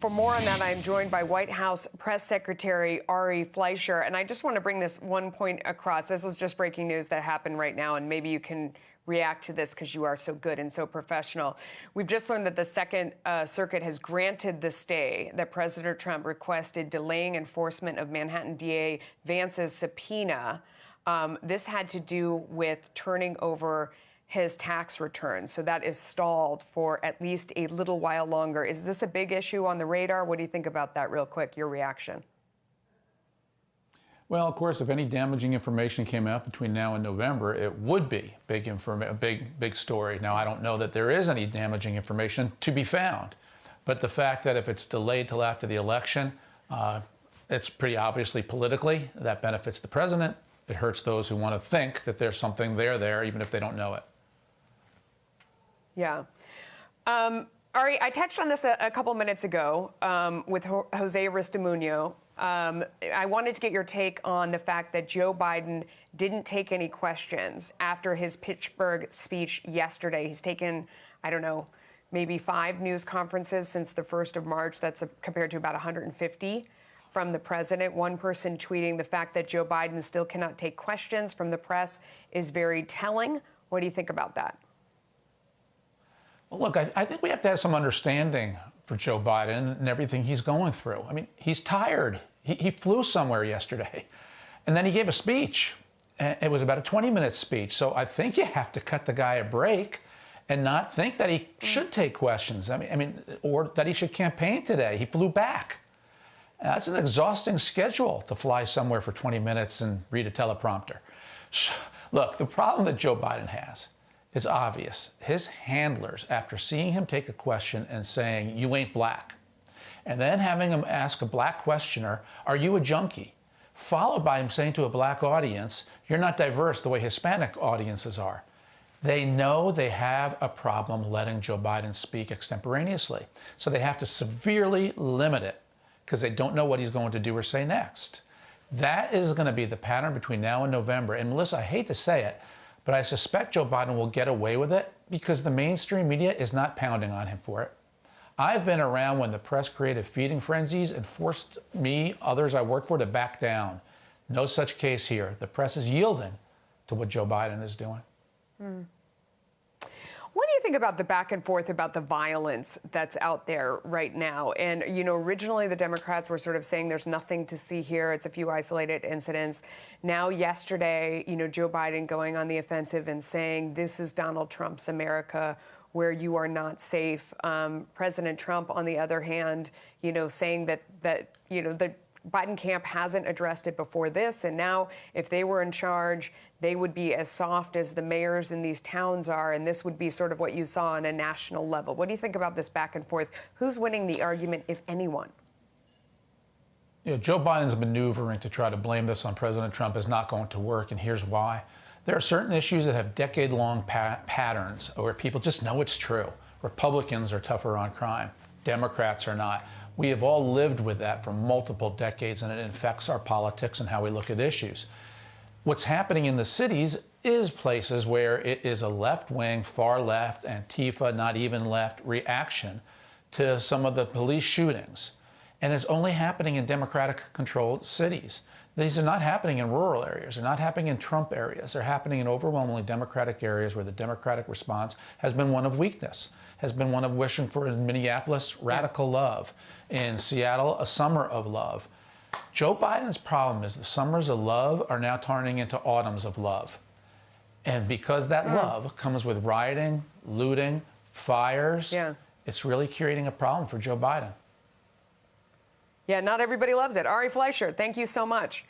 For more on that, I'm joined by White House Press Secretary Ari Fleischer. And I just want to bring this one point across. This is just breaking news that happened right now, and maybe you can react to this because you are so good and so professional. We've just learned that the Second Circuit has granted the stay that President Trump requested, delaying enforcement of Manhattan DA Vance's subpoena. This had to do with turning over his tax returns. So that is stalled for at least a little while longer. Is this a big issue on the radar? What do you think about that real quick, your reaction? Well, of course, if any damaging information came out between now and November, it would be a big story. Now, I don't know that there is any damaging information to be found, but the fact that if it's delayed till after the election, it's pretty obviously politically that benefits the president. It hurts those who want to think that there's something there, even if they don't know it. Yeah. Ari, I touched on this a couple minutes ago with Jose Aristimuño. I wanted to get your take on the fact that Joe Biden didn't take any questions after his Pittsburgh speech yesterday. He's taken, I don't know, maybe 5 news conferences since the 1st of March. That's compared to about 150 from the president. One person tweeting the fact that Joe Biden still cannot take questions from the press is very telling. What do you think about that? Well, look, I think we have to have some understanding for Joe Biden and everything he's going through. I mean, he's tired. He flew somewhere yesterday, and then he gave a speech. It was about a 20-minute speech. So I think you have to cut the guy a break and not think that he should take questions. I mean, or that he should campaign today. He flew back. That's an exhausting schedule to fly somewhere for 20 minutes and read a teleprompter. Look, the problem that Joe Biden has is obvious. His handlers, after seeing him take a question and saying, "You ain't black," and then having him ask a black questioner, "Are you a junkie?" followed by him saying to a black audience, "You're not diverse the way Hispanic audiences are." They know they have a problem letting Joe Biden speak extemporaneously. So they have to severely limit it because they don't know what he's going to do or say next. That is going to be the pattern between now and November. And Melissa, I hate to say it, but I suspect Joe Biden will get away with it because the mainstream media is not pounding on him for it. I've been around when the press created feeding frenzies and forced me, others I worked for, to back down. No such case here. The press is yielding to what Joe Biden is doing. What do you think about the back and forth about the violence that's out there right now? And, you know, originally the Democrats were sort of saying there's nothing to see here. It's a few isolated incidents. Now, yesterday, you know, Joe Biden going on the offensive and saying this is Donald Trump's America where you are not safe. President Trump, on the other hand, you know, saying that you know, the Biden camp hasn't addressed it before this, and now if they were in charge, they would be as soft as the mayors in these towns are, and this would be sort of what you saw on a national level. What do you think about this back and forth? Who's winning the argument, if anyone? You know, Joe Biden's maneuvering to try to blame this on President Trump is not going to work, and here's why. There are certain issues that have decade-long patterns where people just know it's true. Republicans are tougher on crime. Democrats are not. We have all lived with that for multiple decades, and it infects our politics and how we look at issues. What's happening in the cities is places where it is a left-wing, far-left, Antifa, not even left reaction to some of the police shootings. And it's only happening in Democratic-controlled cities. These are not happening in rural areas. They're not happening in Trump areas. They're happening in overwhelmingly Democratic areas where the Democratic response has been one of weakness, has been one of wishing for, in Minneapolis, radical love. In Seattle, a summer of love. Joe Biden's problem is the summers of love are now turning into autumns of love. And because that love comes with rioting, looting, fires, it's really creating a problem for Joe Biden. Yeah, not everybody loves it. Ari Fleischer, thank you so much.